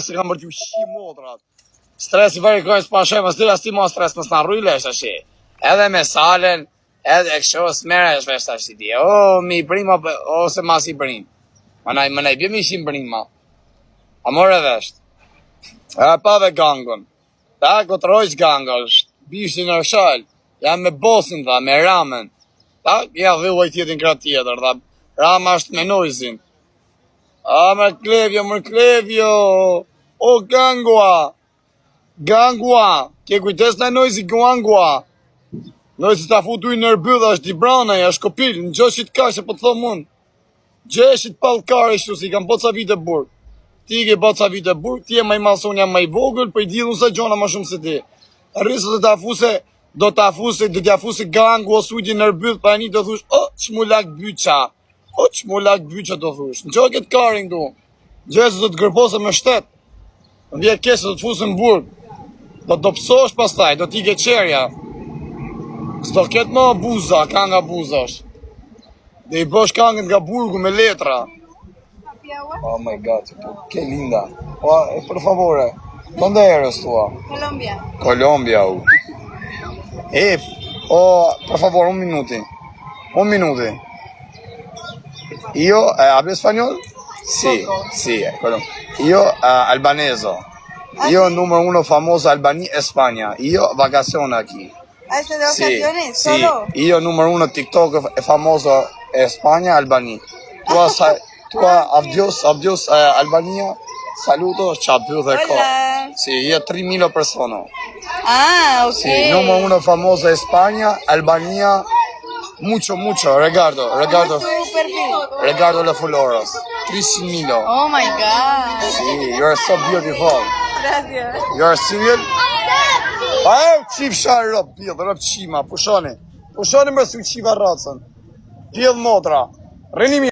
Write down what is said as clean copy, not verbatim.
Se kam bërë shi modrat. Stresi varikojnë s'pa shemë, s'dyra s'ti ma stres, më s'na rrujle është ashtë. Edhe me salen, edhe kësho s'mere është vesh ashtë ti. O, mi prima, ose ma si prim. Më nej bjemi shim prima. A more vesht. E pave gangon. Ta kotrojq gangon, bishtin në shal. Jam me bosin, tha, me ramen. Ta, ja dhuvoj tjetin kratë tjetër, tha. Rama është me nojzin. A, më klevjo. O, gangua. Gangua. Ke kujtes në nojzi gangua. Nojzi ta futu i nërbydha, është di brana, është kopil. Në gjoshit ka, që po të thom mund. Gjeshit palkare, shtu si kam boca vite burg. Ti ke boca vite burg, ti e maj mason, jam maj vogël, për i dilun se gjona ma shumë se ti. Rrisë do t'ja fuse gangu o sujti nërbydh, pa e një do thush, o, qmulak byqa. O, qmulak byqa do thush. Në gjohet këtë karin du. Gjeshit do t'gërpose me shtet. Në vje kesë do t'fuse në burg. Do pësosh pastaj, do t'i ke qerja. S'do ketë më buza, ka nga buzash. Dhe i bësh kangën nga burgu me letra. Oh my god, que linda. Por favore, ¿dónde eres tú? Colombia. Colombia. Por favor, un minuto. Io hablo español? Sì, sì, quello. Io albaneso. Io numero uno famoso Albania, España. Io vacaciono aquí. ¿Hace de vacaciones? Sí, ¿Solo? io numero uno TikTok famoso España, Albania. Adios, Albania. Saludos, ciao, Hola. Sí, io 3.000 persone. Ah, ok. Sí, número uno famoso España, Albania. Mucho, Ricardo. ¿Cómo es tu perfil? Ricardo Le Flores. 3.000. Oh my god. Sí, you're so beautiful. Gracias. You're single? Qif sharë rëp, pjellë, rëp qima, pushoni më su qiva racën. Pjellë motra. Rini mirë.